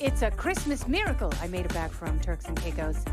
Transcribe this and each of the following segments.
It's a Christmas miracle. I made it back from Turks and Caicos.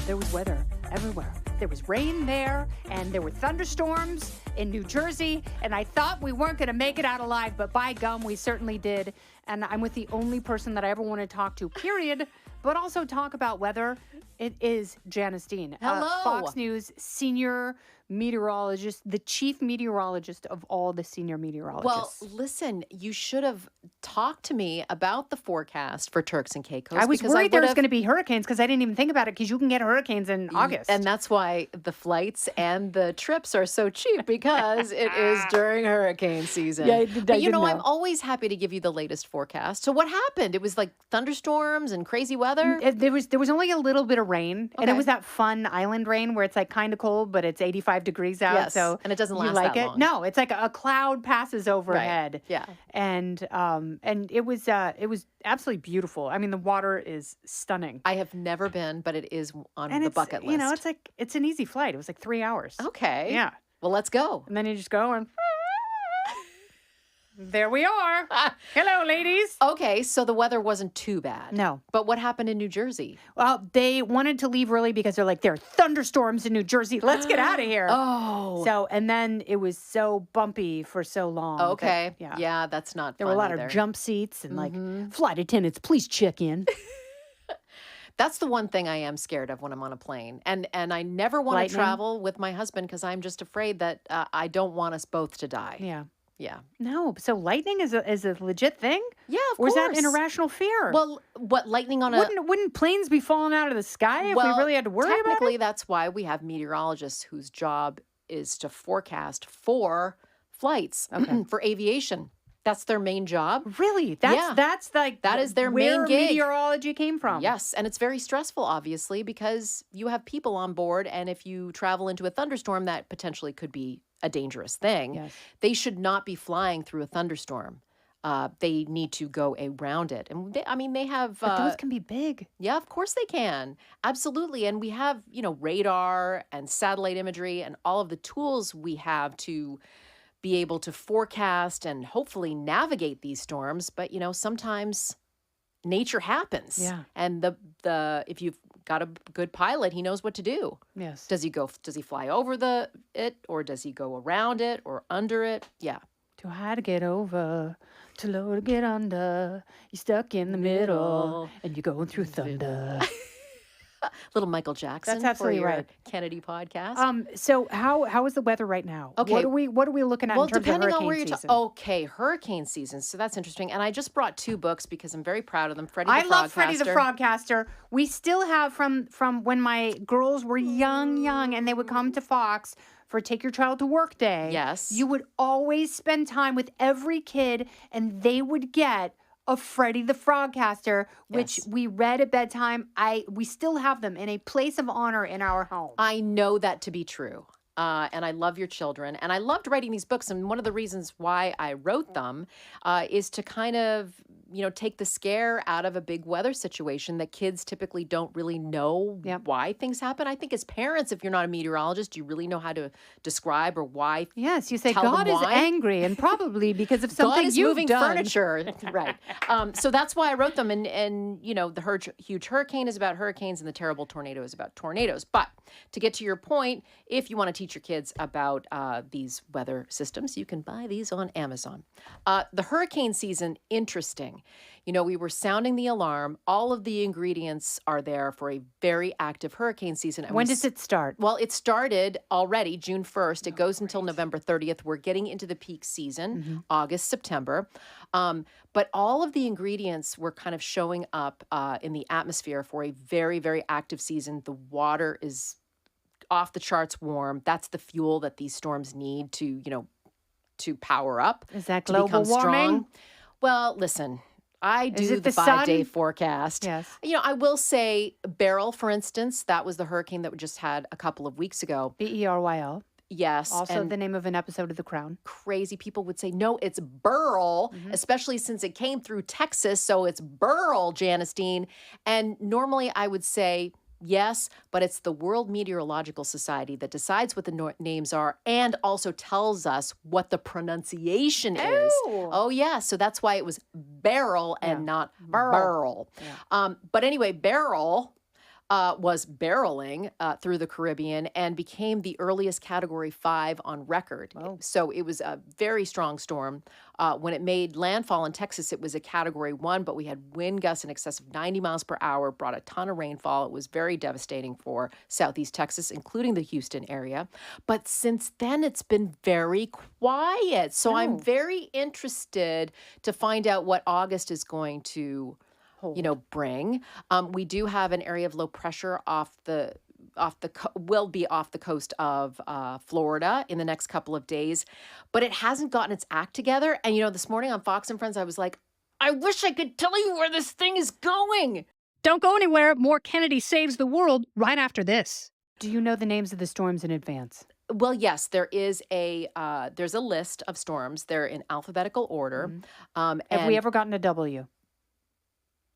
There was weather everywhere. There was rain there, and there were thunderstorms in New Jersey, and I thought we weren't going to make it out alive, but by gum, we certainly did. And I'm with the only person that I ever want to talk to, period, but also talk about weather. It is Janice Dean. Hello. Fox News senior meteorologist, the chief meteorologist of all the senior meteorologists. Well, listen, you should have talked to me about the forecast for Turks and Caicos. I was worried there was going to be hurricanes because I didn't even think about it because you can get hurricanes in August. And that's why the flights and the trips are so cheap because it is during hurricane season. Yeah, but you know, I'm always happy to give you the latest forecast. So what happened? It was like thunderstorms and crazy weather? There was only a little bit of rain, and it Okay. was that fun island rain where it's like kind of cold, but it's 85 degrees out. Yes, So and it doesn't you last like that it? long. No, it's like a cloud passes overhead. Yeah. And it was absolutely beautiful. I mean, the water is stunning. I have never been, but it is on And the it's, bucket list. you know, it's an easy flight. It was like 3 hours. Okay. Yeah. Well, let's go. And then you just go and there we are. Hello, ladies. Okay, so the weather wasn't too bad. No. But what happened in New Jersey? Well, they wanted to leave early because they're like, there are thunderstorms in New Jersey. Let's get out of here. Oh. So, and then it was so bumpy for so long. that- Okay. yeah. Yeah, that's not There were a lot either. of jump seats and like, flight attendants, please check in. That's the one thing I am scared of when I'm on a plane. And I never want Lightning? to travel with my husband because I'm just afraid that I don't want us both to die. Yeah. Yeah. No, so lightning is a legit thing? Yeah, of Or course. is that an irrational fear? Well, what, lightning on a... Wouldn't planes be falling out of the sky if we really had to worry about it? technically, that's why we have meteorologists whose job is to forecast for flights, for aviation. That's their main job. Really? That's like That is their where main gig. meteorology came from. Yes, and it's very stressful, obviously, because you have people on board, and if you travel into a thunderstorm, that potentially could be a dangerous thing. Yes. They should not be flying through a thunderstorm. They need to go around it. And they have... But those can be big. Yeah, of course they can. Absolutely. And we have, radar and satellite imagery and all of the tools we have to be able to forecast and hopefully navigate these storms. But, sometimes nature happens. Yeah. And the if you've got a good pilot, he knows what to do. Yes. Does he fly over it, or does he go around it or under it? Yeah. Too high to get over, too low to get under. You're stuck in the middle, and you're going through thunder. Little Michael Jackson. That's absolutely for your right. Kennedy podcast. So how is the weather right now? Okay. What are we looking at in terms of depending hurricane on where you're season? okay, hurricane season. So that's interesting. And I just brought 2 books because I'm very proud of them. Freddy the I love Freddy the Frogcaster. Frogcaster. We still have from when my girls were young, and they would come to Fox for Take Your Child to Work Day. Yes. You would always spend time with every kid, and they would get a Freddy the Frogcaster, which Yes. we read at bedtime. We still have them in a place of honor in our home. I know that to be true. And I love your children. And I loved writing these books. And one of the reasons why I wrote them is to kind of, take the scare out of a big weather situation that kids typically don't really know why things happen. I think as parents, if you're not a meteorologist, do you really know how to describe or why? Yes, you say tell them God is why? angry, and probably because of something God is you've moving done. furniture. Right. So that's why I wrote them. And the huge hurricane is about hurricanes and the terrible tornado is about tornadoes. But to get to your point, if you want to teach your kids about these weather systems, you can buy these on Amazon. The hurricane season, interesting. We were sounding the alarm. All of the ingredients are there for a very active hurricane season. And When does it start? Well, it started already June 1st. It goes until November 30th. We're getting into the peak season, August, September. But all of the ingredients were kind of showing up in the atmosphere for a very, very active season. The water is off the charts warm. That's the fuel that these storms need to power up. Is that to global become warming? strong. Well, listen, I do it the the 5-day sun? forecast. Yes. I will say Beryl, for instance, that was the hurricane that we just had a couple of weeks ago. Beryl. Yes. Also and the name of an episode of The Crown. crazy people would say, no, it's Burl, especially since it came through Texas. So it's Burl, Janice Dean. And normally I would say, Yes, but it's the World Meteorological Society that decides what the names are and also tells us what the pronunciation is. Oh. Oh, yeah. So that's why it was barrel and not burl. Yeah. But anyway, barrel was barreling through the Caribbean and became the earliest Category 5 on record. Wow. So it was a very strong storm. When it made landfall in Texas, it was a Category 1, but we had wind gusts in excess of 90 miles per hour, brought a ton of rainfall. It was very devastating for Southeast Texas, including the Houston area. But since then, it's been very quiet. So I'm very interested to find out what August is going to bring. We do have an area of low pressure will be off the coast of Florida in the next couple of days, but it hasn't gotten its act together. And this morning on Fox and Friends, I was like, I wish I could tell you where this thing is going. Don't go anywhere. More Kennedy Saves the World right after this. Do you know the names of the storms in advance? Well, yes, there's a list of storms. They're in alphabetical order. Have we ever gotten a W?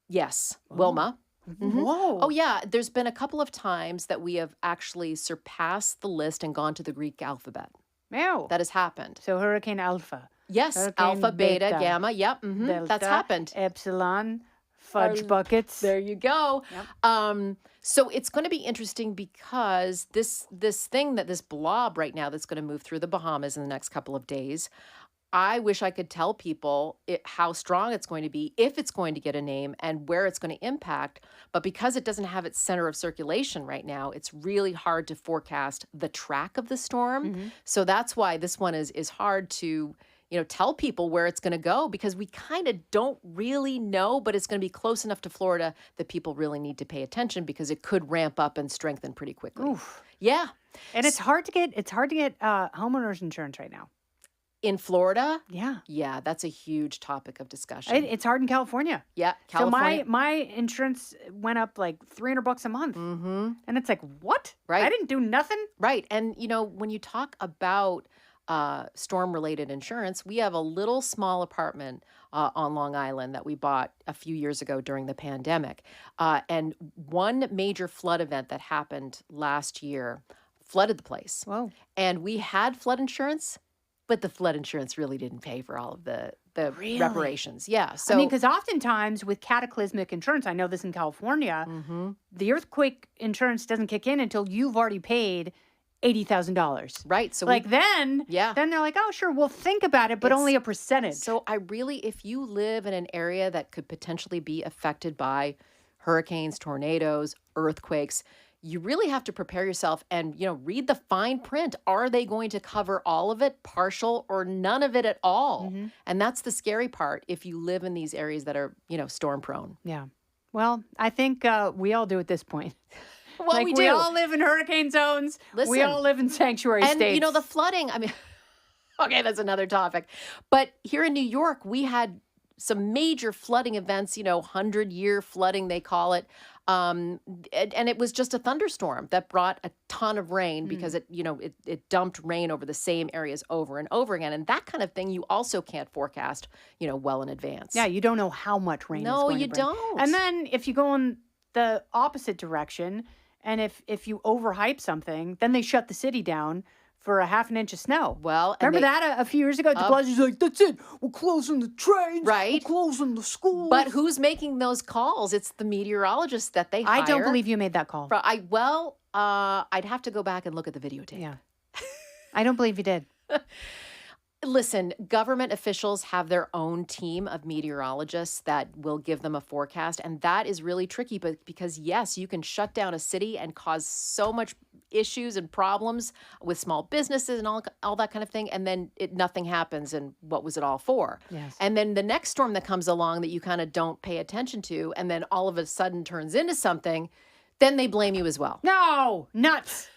Yes, Wilma. Mm-hmm. Whoa. Oh, yeah. There's been a couple of times that we have actually surpassed the list and gone to the Greek alphabet. Wow. That has happened. So Hurricane Alpha. Yes, Hurricane Alpha, Beta, Beta, Gamma. Yep, Delta, that's happened. Epsilon, fudge buckets. There you go. Yep. So it's going to be interesting because this blob right now that's going to move through the Bahamas in the next couple of days, I wish I could tell people how strong it's going to be, if it's going to get a name, and where it's going to impact. But because it doesn't have its center of circulation right now, it's really hard to forecast the track of the storm. So that's why this one is hard to tell people where it's going to go, because we kind of don't really know, but it's going to be close enough to Florida that people really need to pay attention because it could ramp up and strengthen pretty quickly. Oof. Yeah. And it's hard to get homeowners insurance right now. In Florida? Yeah. Yeah, that's a huge topic of discussion. It's hard in California. Yeah, California. So my insurance went up like $300 a month. Mm-hmm. And it's like, what? Right. I didn't do nothing. Right. And, when you talk about storm-related insurance, we have a little small apartment on Long Island that we bought a few years ago during the pandemic. And one major flood event that happened last year flooded the place. Whoa. And we had flood insurance, but the flood insurance really didn't pay for all of the Really? reparations. Yeah. So, because oftentimes with cataclysmic insurance, I know this in California, the earthquake insurance doesn't kick in until you've already paid $80,000. right. So Then they're like, oh, sure, we'll think about it, but only a percentage. So if you live in an area that could potentially be affected by hurricanes, tornadoes, earthquakes, you really have to prepare yourself and, read the fine print. Are they going to cover all of it, partial, or none of it at all? And that's the scary part if you live in these areas that are, storm prone. Yeah. Well, I think we all do at this point. Well, we do. We all live in hurricane zones. We Listen, all live in sanctuary and, states. the flooding, okay, that's another topic. But here in New York, we had some major flooding events, 100-year flooding, they call it. And it was just a thunderstorm that brought a ton of rain because it dumped rain over the same areas over and over again. And that kind of thing you also can't forecast, well in advance. Yeah, you don't know how much rain is No, going you to bring. don't. And then if you go in the opposite direction, and if you overhype something, then they shut the city down for a half an inch of snow. Well, remember that a few years ago? De Blasio's like, that's it. We're closing the trains. Right. We're closing the schools. But who's making those calls? It's the meteorologists that they hire. I don't believe you made that call. I'd have to go back and look at the videotape. Yeah. I don't believe you did. Listen, government officials have their own team of meteorologists that will give them a forecast, and that is really tricky. But because, yes, you can shut down a city and cause so much issues and problems with small businesses and all that kind of thing, and then nothing happens, and what was it all for? Yes. And then the next storm that comes along that you kind of don't pay attention to, and then all of a sudden turns into something, then they blame you as well. No, nuts.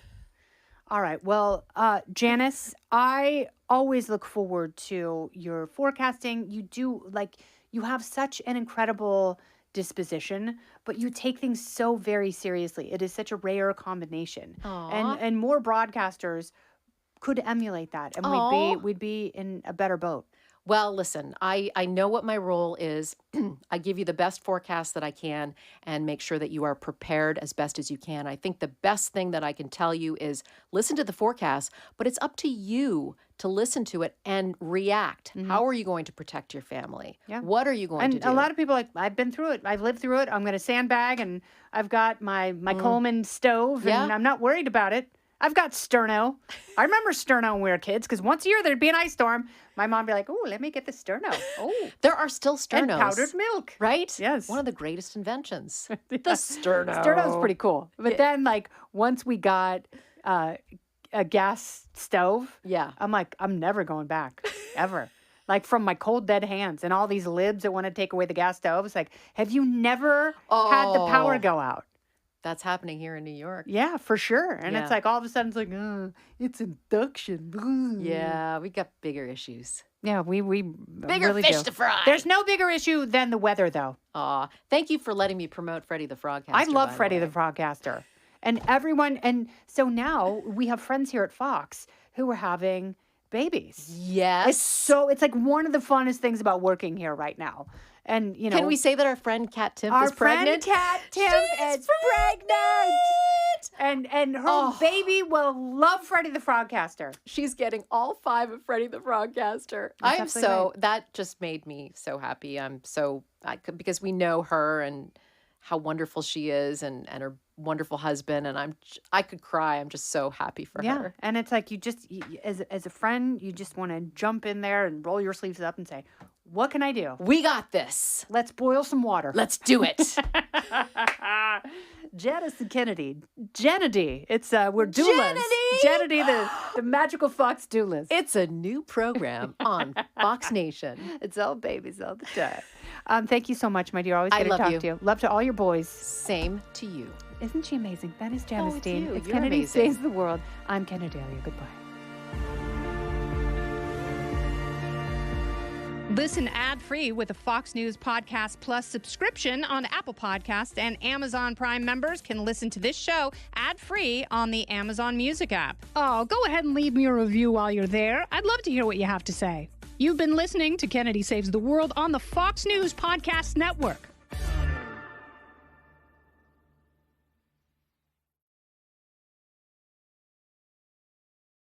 All right. Well, Janice, I always look forward to your forecasting. You have such an incredible disposition, but you take things so very seriously. It is such a rare combination. Aw. And more broadcasters could emulate that, and Aw. we'd be in a better boat. Well, listen, I know what my role is. I give you the best forecast that I can and make sure that you are prepared as best as you can. I think the best thing that I can tell you is listen to the forecast, but it's up to you to listen to it and react. How are you going to protect your family? Yeah. What are you going to do? And a lot of people are like, I've been through it. I've lived through it. I'm going to sandbag, and I've got my Coleman stove, and I'm not worried about it. I've got sterno. I remember sterno when we were kids, because once a year there'd be an ice storm. My mom would be like, oh, let me get the sterno. Oh, There are still sternos. and powdered milk. Right? Yes. One of the greatest inventions. The sterno. Sterno's pretty cool. But then, like, once we got a gas stove, Yeah. I'm like, I'm never going back, ever. Like, from my cold, dead hands and all these libs that want to take away the gas stove. It's like, have you never had the power go out? That's happening here in New York. Yeah, for sure. And Yeah. it's like all of a sudden it's like, it's induction. Yeah, we got bigger issues. Yeah, we Bigger really fish do. to fry. There's no bigger issue than the weather, though. Aw, thank you for letting me promote Freddy the Frogcaster. I love by Freddy way. the Frogcaster. And everyone, and so now we have friends here at Fox who are having babies. Yes. It's like one of the funnest things about working here right now. And, you know. Can we say that our friend Kat Timp our is pregnant? friend Kat Timp is pregnant. And her baby will love Freddy the Frogcaster. She's getting all 5 of Freddy the Frogcaster. That's I am absolutely so, that just made me so happy. Because we know her and how wonderful she is and her wonderful husband. And I could cry. I'm just so happy for her. And it's like as a friend, you just want to jump in there and roll your sleeves up and say, what can I do? We got this. Let's boil some water. Let's do it. Janice and Kennedy. Janity. It's we're doulas. Janity, the magical Fox doulas. It's a new program on Fox Nation. It's all babies all the time. Thank you so much, my dear. Always I good to love talk you. to you. Love to all your boys. Same to you. Isn't she amazing? That is Janice it's Dean. you. It's You're Kennedy amazing. Saves the World. I'm Kennedy. Goodbye. Listen ad-free with a Fox News Podcast Plus subscription on Apple Podcasts, and Amazon Prime members can listen to this show ad-free on the Amazon Music app. Oh, go ahead and leave me a review while you're there. I'd love to hear what you have to say. You've been listening to Kennedy Saves the World on the Fox News Podcast Network.